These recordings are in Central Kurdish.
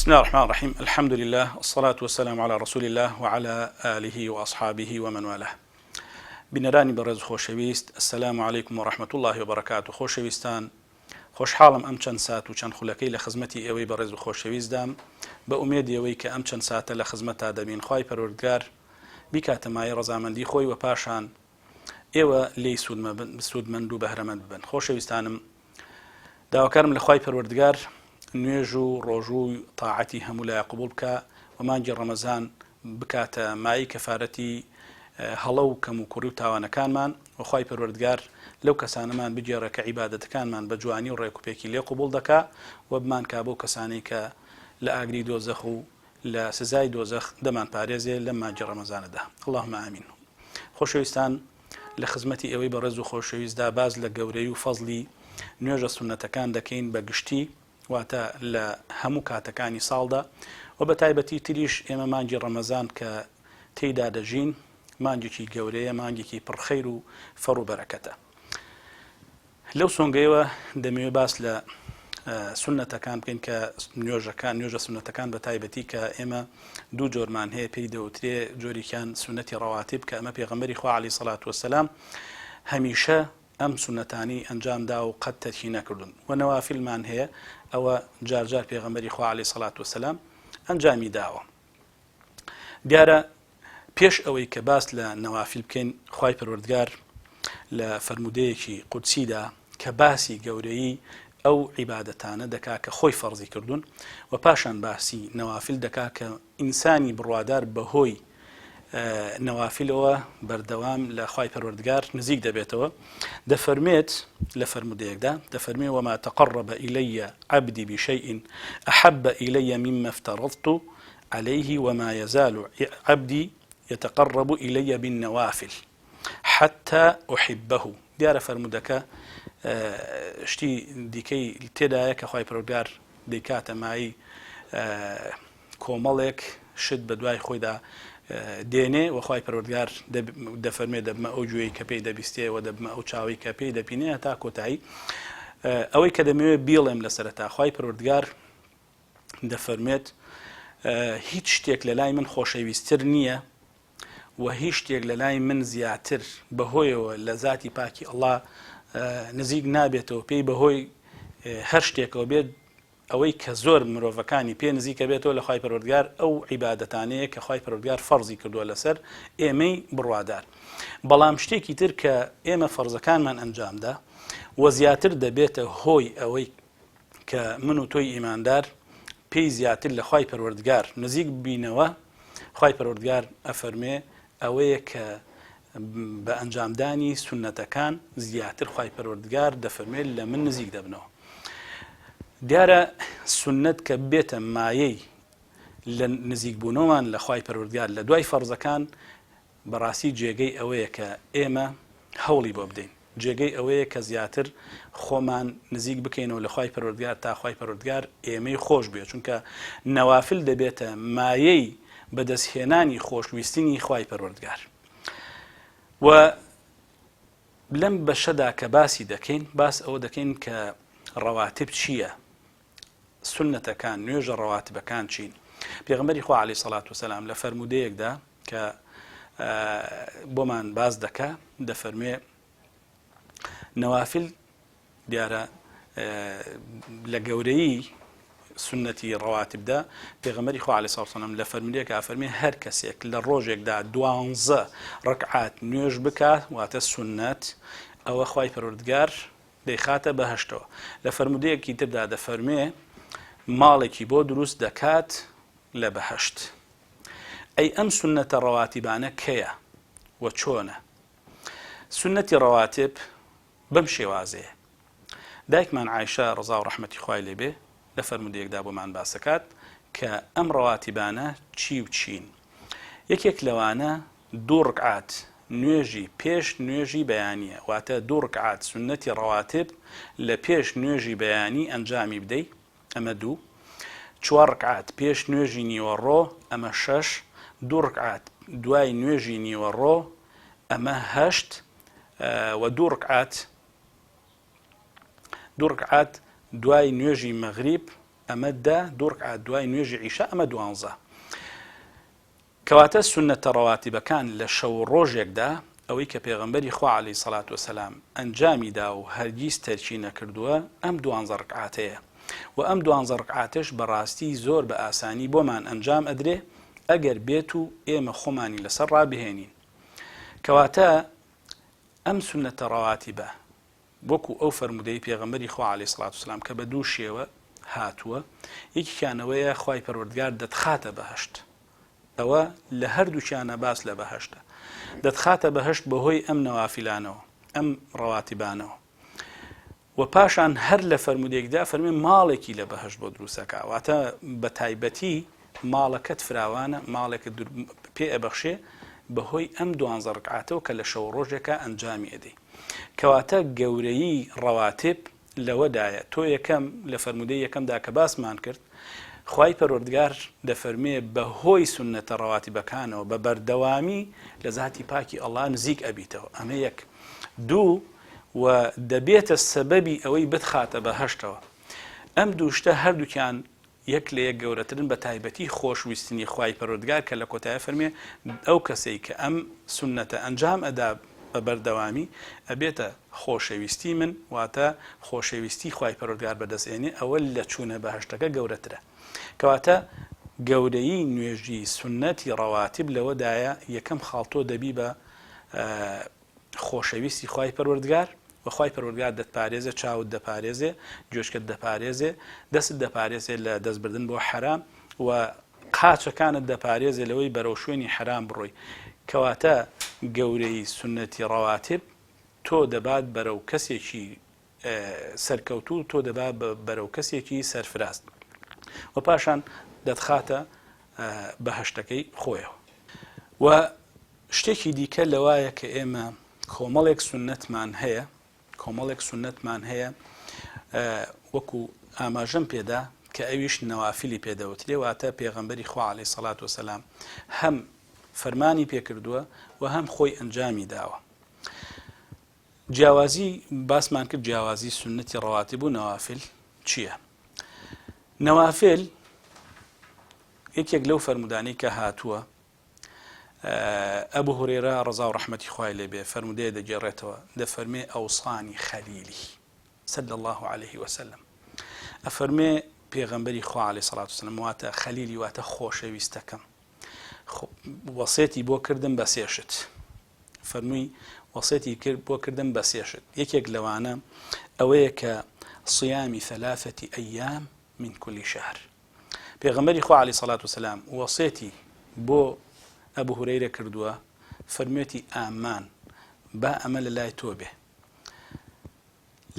بسم الله الرحمن الرحيم. الحمد لله والصلاة والسلام على رسول الله وعلى آله وأصحابه ومن والاه. بنراني برز خوشويست. السلام عليكم ورحمة الله وبركاته. خوشويستان خوش حالم أم چەند سات و چەند خولەکەی لە خزمەتی ئێوەی بەڕێز و خۆشەویست دام بە ئومێدی ئەوەی کە ئەم چەند ساتە لە خزمەتتا دەبین. خوای پەروەردگار بیکاتە مایە ڕەزامەندی خۆی و پاشان ئێوە لێی سوودمەند و بەهرەمەند ببن. خۆشەویستانم، داواکارم لە خوای پەروەردگار نوێژ و ڕۆژ و تاعەتی هەموو لای قبول بکە و مانگی ڕەمەزان بکاتە مای کەفارەتی هەڵە و کەم و کوڕی و تاوانەکانمان و خوای پەروەردگار لەو کەسانەمان بگێڕە کە عیبادەتەکانمان بە جوانی و ڕێکوپێکی لێ قبول دەکا و بمان کا بۆ کەسانی کە لە ئاگری دۆزەخ و لە سزای دۆزەخ دەمان پارێزێ لەم مانگی ڕەمەزانەدا. اللهم ئامین. خۆشەویستان، لە خزمەتی ئێوەی بەڕێز و خۆشەویستدا باز لە گەورەی و فەزلی نوێژە سونەتەکان دەکەین بە گشتی، واتە لە هەموو کاتەکانی ساڵدا و بە تایبەتی تریش ئێمە مانگی ڕەمەزان کە تێیدا دەژین مانگێکی گەورەیە، مانگێکی پڕخەیر و فەڕ و بەرەکەتە. لەو سۆنگەیەوە دەمەوێت باس لە سونەتەکان بکەین کە نوێژە سونەتەکان بە تایبەتی کە ئێمە دوو جۆرمان هەیە، پێی دەوترێ جۆریکیان سونەتی ڕەواتیب کە ئەمە پێغەمبەری خوا عەلەیهی سەڵات وەسەلام هەمیشە ئەم سونەتانی ئەنجامدا و قەت تەرکی نەکردون و نەوافیلمان هەیە، ئەوە جارجار پێغەمبەری خوا عەلەیهی سەڵات وەسەلام ئەنجامی داوە. دیارە پێش ئەوەی کە باس لە نەوافیل بکەین، خوای پەروەردگار لە فەرمودەیەکی قودسیدا کە باسی گەورەی ئەو عیبادەتانە دەکا کە خۆی فەرزی کردوون و پاشان باسی نەوافیل دەکا کە ئینسانی بڕوادار بەهۆی نەوافیلەوە بەردەوام لە خوای پەروەردگار نزیک دەبێتەوە. دەفەرمێت لە فەرمودەیەکدا، دەفەرمێ وما تقرب إلي عبدي بشيء أحب إلي مما افترضت عليه وما يزال عبدي يتقرب إلي بالنوافل حتى أحبه. دیارە فەرمودەکە شتی دیکەی تێدایە کە خوای پەروەردگار دەیکاتە مای کۆمەڵێک شت بە دوای خۆیدا دێنێ و خوای پەروەردگار دەفەرمێ دەبمە ئەو گوێی کە پێی دەبیستێ و دەبمە ئەو چاوی کە پێی دەبینێ تا کۆتایی. ئەوەی کە دەمەوێت بیڵێم لە سەرەتا، خوای پەروەردگار دەفەرمێت هیچ شتێک لە لای من خۆشەویستتر نییە و هیچ شتێک لە لای من زیاتر بەهۆیەوە لە ذاتی پاکی ئەڵڵا نزیک نابێتەوە پێی بەهۆی هەر شتێکەوە بێت ئەوەی کە زۆر مرۆڤەکانی پێ نزیکە بێتەوە لە خوای پەروەردگار ئەو عیبادەتانەیە کە خوای پەروەردگار فەرزی کردووە لەسەر ئێمەی بڕوادار. بەڵام شتێکی تر کە ئێمە فەرزەکانمان ئەنجامدا و زیاتر دەبێتە هۆی ئەوەی کە من و تۆی ئیماندار پێی زیاتر لە خوای پەروەردگار نزیک بینەوە، خوای پەروەردگار ئەفەرمێ ئەوەیە کە بە ئەنجامدانی سونەتەکان زیاتر خوای پەروەردگار دەفەرمێت لە من نزیک دەبنەوە. دیارە سونەت کە بێتە مایەی لە نزیکبوونەوەمان لە خوای پەروەردگار لە دوای فەرزەکان، بەڕاستی جێگەی ئەوەیە کە ئێمە هەوڵی بۆ بدەین، جێگەی ئەوەیە کە زیاتر خۆمان نزیک بکەینەوە لە خوای پەروەردگار تا خوای پەروەردگار ئێمەی خۆش بێت، چونکە نەوافل دەبێتە مایەی بەدەستهێنانی خۆشویستنی خوای پەروەردگار. و لەم بەشەدا کە باسی دەکەین، باس ئەوە دەکەین کە ڕەواتب چییە، سونەتەکان نوێژە ڕەواتبەکان چین. پێغەمبەری خوا عەلەیهی سەڵات وسەلام لە فەرمودەیەکدا کە بۆمان باز دەکا دەفەرمێ نەوافل دیارە لە گەورەی سنەتی ڕەواتبدا پێغەمبەری خوا عەلەیهی سەڵات وسەلام لە فەرمودەیەکە ئەفەرمێ هەر کەسێک لە ڕۆژێکدا 12 ڕەکعات نوێژ بکات واتە سونەت، ئەوە خوای پەروەردگار دەیخاتە بەهەشتەوە. لە فەرمودەیەکی تردا دەفەرمێ ماڵێکی بۆ دروست دەکات لە بەهەشت. ئەی ئەم سونەتە ڕەواتیبانە کەیە و چۆنە؟ سونەتی ڕەواتب بەم شێوازەیە. دایکمان عایشە ڕەزا و ڕەحمەتی خوای لێبێ لە فەرمودەیەکدا بۆمان باسەکات کە ئەم ڕەواتیبانە چی و چین. یەکێک لەوانە 2 ڕکعات نوێژی پێش نوێژی بەیانیە، واتە 2 ڕکعات سونەتی ڕەواتب لە پێش نوێژی بەیانی ئەنجامی بدەی، ئەمە 2. 4 ڕکعات پێش نوێژی نیوەڕۆ، ئەمە 6. 2 ڕکعات دوای نوێژی نیوەڕۆ، ئەمە 8. و 2 ڕکعات دوای نوێژی مەغریب ئەمە دا دوو ڕکعات دوای نوێژی عیشا ئەمە 12 کەواتە سونەتە ڕەواتیبەکان لە شەو ڕۆژێکدا ئەوەی کە پێغەمبەری خوا عەلەیهی سەڵات وسەلام ئەنجامی دا و هەرگیز تەرکی نەکردووە ئەم 12 ڕکعاتەیە و ئەم 12 ڕکعاتش بەڕاستی زۆر بە ئاسانی بۆمان ئەنجام ئەدرێ ئەگەر بێت و ئێمە خۆمانی لەسەر ڕابهێنین کەواتە ئەم سونەتە ڕەواتیبە وەکو ئەو فەرمودەی پێغەمبەری خوا عەلەیهی سەڵات وسەلام کە بە دوو شێوە هاتووە یەکیانەوەیە خوای پەروەردگار دەتخاتە بەهەشت ئەوە لە هەردووچیانە باس لە بەهەشتە دەتخاتە بەهەشت بەهۆی ئەم نەوافیلانەوە ئەم ڕەواتیبانەوە و پاشان هەر لە فەرمودێکدا فەرمێ ماڵێکی لە بەهەشت بۆ دروستەکە واتە بە تایبەتی ماڵەکەت فراوانە ماڵێکە پێ ئەبەخشێ بەهۆی ئەم 12 ڕکعاتەوە کە لە شەو ڕۆژێکە ئەنجامی ئەدەی کەواتە گەورەیی ڕەواتب لەوەدایە تۆ یەکەم لە فەرمودەی یەکەمدا کە باسمان کرد خوای پەروەردگار دەفەرمێ بەهۆی سونەتە ڕەواتیبەکانەوە بە بەردەوامی لە زاتی پاکی ئەڵڵا نزیک ئەبیتەوە ئەمە یەک دوو و دەبێتە سەبەبی ئەوەی بتخاتە بەهەشتەوە ئەم دووشتە هەردووکیان یەک لە یەک گەورەترن بە تایبەتی خۆشویستنی خوای پەروەردگار کە لە کۆتایە فەرمێ ئەو کەسەی کە ئەم سونەتە ئەنجام ئەدا بە بەردەوامی ئەبێتە خۆشەویستی من واتە خۆشەویستی خوای پەروەردگار بەدەستێنێ ئەوە لە چوونە بەهەشتەکە گەورەترە کەواتە گەورەی نوێژی سونەتی ڕەواتب لەوەدایە یەکەم خاڵتۆ دەبی بە خۆشەویستی خوای پەروەردگار و خوای پەروەردگار دەتپارێزێ چاوت دەپارێزێ گوێشکت دەپارێزێ دەست دەپارێزێ لە دەستبردن بۆ حرام و قاچەکانت دەپارێزێ لەوەی بەرەو شوێنی حرام بڕۆی کەواتە گەورەی سونەتی ڕەواتب تۆ دەبات بەرەو کەسێکی سەرکەوتوو تۆ دەبات بەرەو کەسێکی سەرفراست و پاشان دەتخاتە بەهەشتەکەی خۆیەوە و شتێکی دیکە لەوایە کە ئێمە کۆمەڵێک سونەتمان هەیە وەکو ئاماژەم پێدا کە ئەویش نەوافلی پێدەوترێ واتە پێغەمبەری خوا عەلەیهی سەڵات وسەلام هەم فەرمانی پێکردووە و هەم خۆی ئەنجامی داوە جیاوازی باسمان کرد جیاوازی سونەتی ڕەواتب و نەوافل چییە؟ نەوافل یەکێک لەو فەرمودانەی کە هاتووە ئەبوو هورێرە ڕەزا و ڕەحمەتی خوای لێبێ فەرمودەیە دەگێڕێتەوە دەفەرمێ ئەوسانی خەلیلی صلی الله عليه وسلم ئەفەرمێ پێغەمبەری خوا عەلەیهی سەڵات وسەلام واتە خەلیلی واتە خۆشەویستەکەم وەسێتی بۆ کردم بە سێشت فەرمووی وەسێتی بۆ کردم بە سێشت یەکێک لەوانە ئەوەیە کە صیامی 3 ئەیام من كل شهر پێغەمبەری خوا عەلەیهی سەڵات وسەلام وەسێتی بۆ ئەبوو هورەیرە کردووە فەرمێتی ئامان با ئەمە لە لای تۆ بێ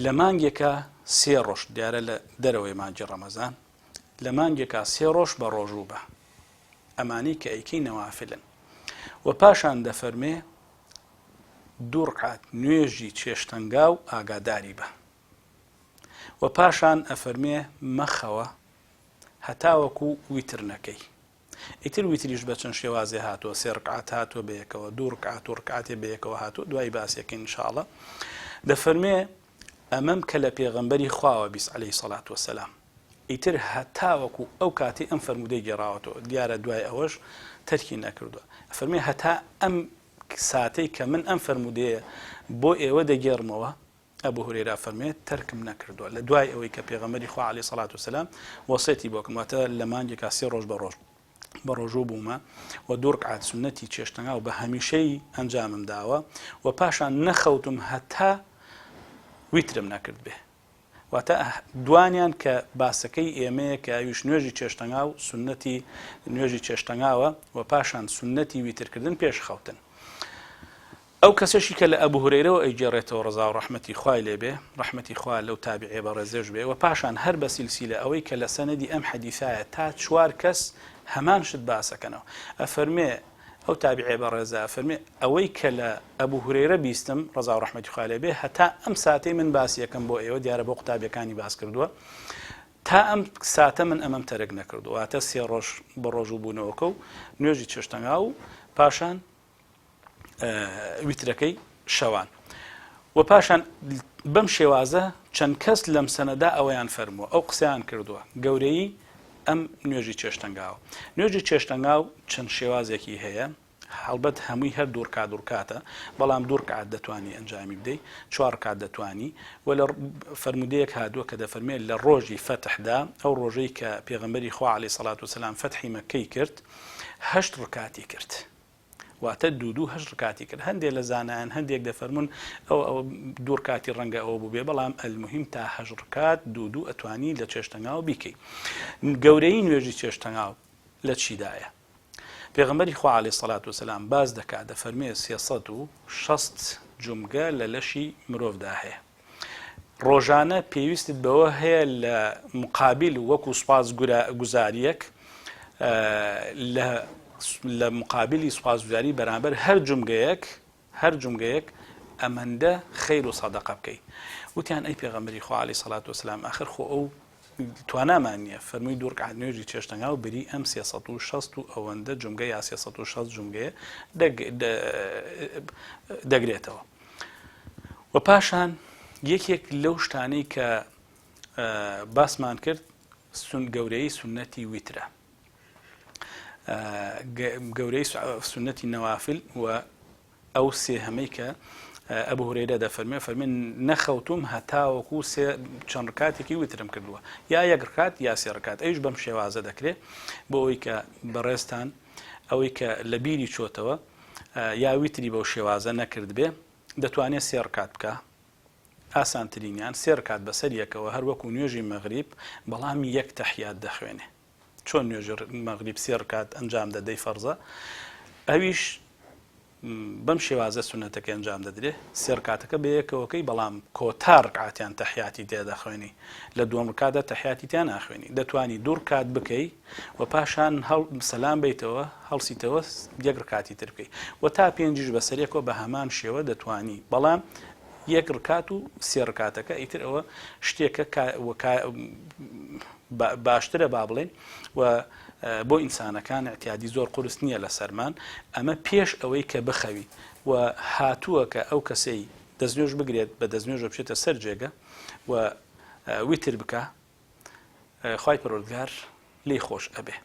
لە مانگێکە 3 ڕۆژ دیارە لە دەرەوەی مانگی ڕەمەزان لە مانگێکە 3 ڕۆژ بە ڕۆژوو بە ئەمانی کە ئەیکەی نەوافلن و پاشان دەفەرمێ 2 ڕکعات نوێژی چێشتەنگا و ئاگاداری بە و پاشان ئەفەرمێ مەخەوە هەتاوەکو ویتر نەکەی ئیتر ویتریش بە چەند شێوازێ هاتووە 3 ڕکعات هاتووە بەیەکەوە 2 ڕکعات و ڕکعاتێ بەیەکەوە هاتووە دوای باسیەکەی ئینشاءڵڵا دەفەرمێ ئەمەم کە لە پێغەمبەری خواوە بیست عەلەیهی سەڵات وسەلام ئیتر هەتاوەکو ئەو کاتی ئەم فەرمودەی گێڕاوەتەوە دیارە دوای ئەوەش تەرکی نەکردووە ئەفەرمێ هەتا ئەم ساتەی کە من ئەم فەرمودەیە بۆ ئێوە دەگێڕمەوە ئەبوو هورێرە فەرمێت تەرکم نەکردووە لە دوای ئەوەی کە پێغەمبەری خوا عەلەیهی سەڵات وسەلام وەسێتی بۆ کردم واتە لە مانگێکا 3 ڕۆژ بە ڕۆژوو بوومە و 2 ڕکعات سونەتی چێشتەنگا و بە هەمیشەی ئەنجامم داوە و پاشان نەخەوتم هەتا ویترم نەکرد بێ واتە دوانیان کە باسەکەی ئێمەیە کە ئەویش نوێژی چێشتەنگا و سونەتی نوێژی چێشتەنگاوە و پاشان سونەتی ویترکردن پێش خەوتن ئەو کەسەشی کە لە ئەبوو هورەیرەوە ئەیگێڕێتەوە ڕەزا و ڕەحمەتی خوای لێبێ ڕەحمەتی خوا لەو تابعێ بەڕێزێش بێ و پاشان هەر بە سیلسیلە ئەوەی کە لە سەنەدی ئەم حەدیثایە تا 4 کەس هەمان شت باسەکەنەوە ئەفەرمێ ئەو تابعێ بەڕێزە ئەفەرمێ ئەوەی کە لە ئەبوو هورەیرە بیستم ڕەزا و ڕەحمەتی خوا لێبێ هەتا ئەم ساتەی من باسی یەکەم بۆ ئێوە دیارە بۆ قوتابیەکانی باس کردووە تا ئەم ساتە من ئەمەم تەرک نەکردو واتە 3 ڕۆژ بە ڕۆژوو بوونەوەکە و نوێژی چێشتەنگا و پاشان ویترەکەی شەوان و پاشان بەم شێوازە چەند کەس لەم سەنەدا ئەوەیان فەرمووە ئەو قسەیان کردووە گەورەی ئەم نوێژی چێشتەنگاوە. نوێژی چێشتەنگاو چەند شێوازێکی هەیە، هەڵبەت هەمووی هەر دوورکاتە، بەڵام دوور کات دەتوانی ئەنجامی بدەیت، 4 کات دەتوانی و لە فەرمودەیەک هاتووە کە دەفەرمێت لە ڕۆژی فەتحدا ئەو ڕۆژەی کە پێغەمبەری خوا عەلەیهی سەڵات وسەلام فەتحی مەککەی کرد 8 ڕکاتی کرد، واتە دوو 8 ڕکاتی کرد. هەندێک لە زانایان هەندێک دەفەرمون ئەو دوور کاتی ڕەنگە ئەوە بوو بێ، بەڵام ئەلموهیم تا 8 ڕکات دوو ئەتوانی لە چێشتەنگاو بیکەی. گەورەی نوێژی چێشتەنگاو لە چیدایە؟ پێغەمبەری خوا عەلەیهی سەڵات وسەلام باز دەکات دەفەرمێ 360 جومگە لە لەشی مرۆڤدا هەیە. ڕۆژانە پێویستت بەوە هەیە لە مقابل وەکو سوپاس گوزاریەک لە مقابلی سوپاسگوزاری بەرامبەر هەر جومگەیەک ئەمەندە خەیر و سەدەقە بکەیت. وتیان ئەی پێغەمبەری خوا عەلەیهی سەڵات وسەلام ئاخر خۆ ئەو توانامان نییە، فەرمووی دوور کات نوێژی چێشتەنگاو بری ئەم 360 و ئەوەندە جومگە یا 360 جومگەیە دەگرێتەوە. و پاشان یەکێک لەو شتانەی کە باسمان کرد گەورەی سونەتی ویترە، گەورەی سونەتی نەوافل و ئەو سێهەمەی کە ئەبو هورەیرە دەفەرمێ فەرمێن نەخەوتوم هەتاوەکو چەند ڕکاتێکی وترم کردووە، یا 1 ڕکات یا 3 ڕکات. ئەویش بەم شێوازە دەکرێت بۆ ئەوەی کە بەڕێستان ئەوەی کە لە بیری چۆتەوە یا ویتری بەو شێوازە نەکرد بێ دەتوانێت 3 ڕکات بکە، ئاسانترینیان 3 ڕکات بەسەر یەکەوە هەر وەکو نوێژی مەغریب، بەڵام 1 تەحیات دەخوێنێ. چۆن نوێژی مەغریب 3 ڕکات ئەنجام دەدەی فەرزە، ئەویش بەم شێوازە سونەتەکە ئەنجام دەدرێت 3 ڕکاتەکە بەیەکەوەکەی، بەڵام کۆتا ڕکاتیان تەحیاتی تێدەخوێنی، لە 2 ڕکاتە تەحیاتی تیان ناخوێنی. دەتوانی 2 ڕکات بکەی و پاشان سەلام بیتەوە هەڵسیتەوە 1 ڕکاتی تر بکەی و تا 5 بەسەرێکەوە بە هەمان شێوە دەتوانی. بەڵام 1 ڕکات و 3 ڕکاتەکە ئیتر ئەوە شتێکە باشترە با بڵێن و بۆ ئینسانەکان ئەتیادی زۆر قورس نییە لە سەرمان. ئەمە پێش ئەوەی کە بخەوی و هاتووە کە ئەو کەسەی دەستنوێژ بگرێت بە دەستنوێژە بچێتە سەر جێگە و ویتر بکە، خوای پەروەردگار لێی خۆش ئەبێ.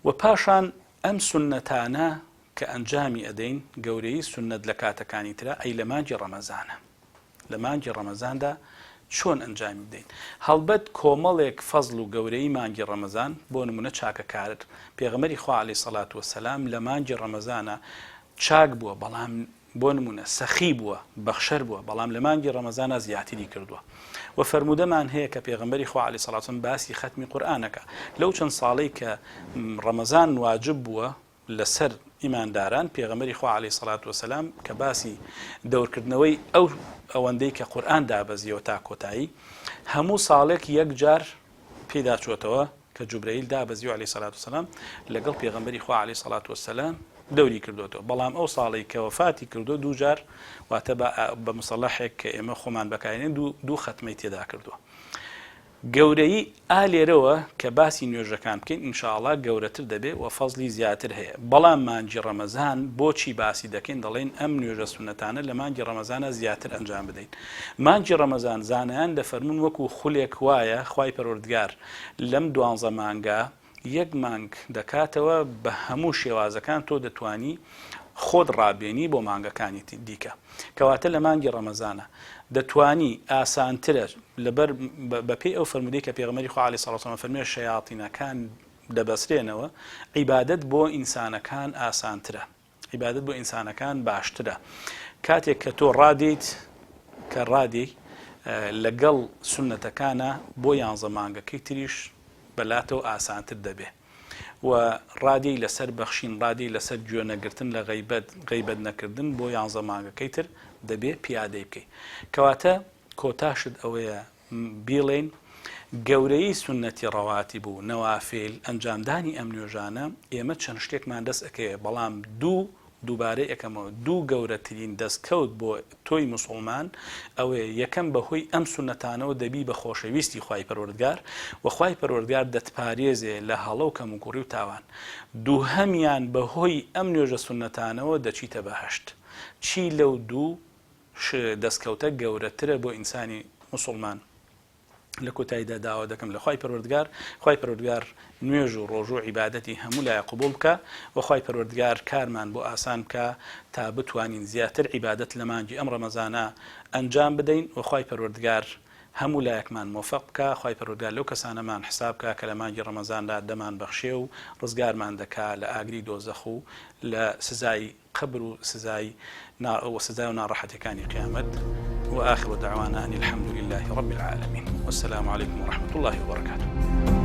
و پاشان ئەم سونەتانە کە ئەنجامی ئەدەین گەورەی سونەت لە کاتەکانی ترە ئەی لە مانگی ڕەمەزانە. لە مانگی ڕەمەزاندا چۆن ئەنجامی بدەین؟ هەڵبەت کۆمەڵێک فەزڵ و گەورەی مانگی ڕەمەزان بۆ نمونە چاکەکار پێغەمبەری خوا عەلەیهی سەڵات وسەلام لە مانگی ڕەمەزانە چاک بووە، بەڵام بۆ نمونە سەخی بووە، بەخشەر بووە، بەڵام لە مانگی ڕەمەزانە زیاتری کردووە. و فەرمودەمان هەیە کە پێغەمبەری خوا عەلەیهی سەڵات وسەلام باسی ختمی قورئانەکە لەو چەند ساڵەی کە ڕەمەزان واجب بووە لەسەر ئیمانداران. پێغەمبەری خوا عەلەیهی سەڵات وسەلام کە باسی دەورکردنەوەی ئەوەندەی کە قورئان دابەزیەوە تا کۆتایی هەموو ساڵێک 1 جار پێدا چۆتەوە کە جوبرەیل دابەزیەوە عەلەیهی سەڵات وسەلام لەگەڵ پێغەمبەری خوا عەلەیهی سەڵات وسەلام دەوری کردوەوە. بەڵام ئەو ساڵی کە وەفاتی کردو 2 جار واتە بە مصەلەحێک کە ئێمە خۆمان بەکارێنین 2 ختمەی تێدا کردووە. گەورەی ئالێرەوە کە باسی نوێژەکان بکەین ئینشاءڵڵا گەورەتر دەبێت و فەزلی زیاتر هەیە. بەڵام مانگی ڕەمەزان بۆچی باسی دەکەین؟ دەڵێن ئەم نوێژە سونەتانە لە مانگی ڕەمەزانە زیاتر ئەنجام بدەین. مانگی ڕەمەزان زانایان دەفەرمون وەکو خولێک وایە خوای پەروەردگار لەم 12 مانگە 1 مانگ دەکاتەوە بە هەموو شێوازەکان تۆ دەتوانی خۆت ڕابێنی بۆ مانگەکانی دیکە. کەواتە لە مانگی ڕەمەزانە دەتوانی ئاسانترە لەبەر بەپێی ئەو فەرمودەی کە پێغەمبەری خوا عەلەیهی سەڵات وسەلام فەرموویە شەیاطینەکان دەبەسرێنەوە، عیبادەت بۆ ئینسانەکان ئاسانترە، عیبادەت بۆ ئینسانەکان باشترە. کاتێک کە تۆ ڕادی لەگەڵ سونەتەکانە بۆ 11 مانگەکەی تریش بەلاتەوە ئاسانتر دەبێ و ڕادی لەسەر بەخشین، ڕادی لەسەر گوێنەگرتن لە غەیبەت نەکردن بۆ 11 مانگەکەی تر دەبێ پیادەی بکەیت. کەواتە کۆتاشت ئەوەیە بیڵێن گەورەی سونەتی ڕەواتیب و نەوافل ئەنجامدانی ئەم نوێژانە ئێمە چەند شتێکمان دەست ئەەکەوێ، بەڵام دووبارەی ئەەکەمەوە 2 گەورەترین دەستکەوت بۆ تۆی موسڵمان ئەوەیە یەکەم بەهۆی ئەم سونەتانەوە دەبی بە خۆشەویستی خوای پەروەردگار و خوای پەروەردگار دەتپارێزێ لە هەڵە و کەم و کوڕی و تاوان. دووهەمیان بەهۆی ئەم نوێژە سونەتانەوە دەچیتە بەهەشت. چی لەو 2 دەستکەوتە گەورەترە بۆ ئینسانی مسلمان لە کۆتاییدا داوا دەکەم لە خوای پەروەردگار نوێژ و ڕۆژ و عیبادەتی هەموو لای قبول بکە و خوای پەروەردگار کارمان بۆ ئاسان بکە تا بتوانین زیاتر عیبادەت لە مانگی ئەم ڕەمەزانە ئەنجام بدەین و خوای پەروەردگار هەموو لایەکمان مۆفەق بکە خوای پەروەردگار لەو کەسانەمان حساب بکە کە لە مانگی ڕەمەزاندا دەمان بەخشێ و ڕزگارمان دەکا لە ئاگری دۆزەخ و لە سزای قبر و سزای و ناڕەحەتەکانی قیامەت وآخر دعوانا أن الحمد لله رب العالمين والسلام عليكم ورحمة الله وبركاته.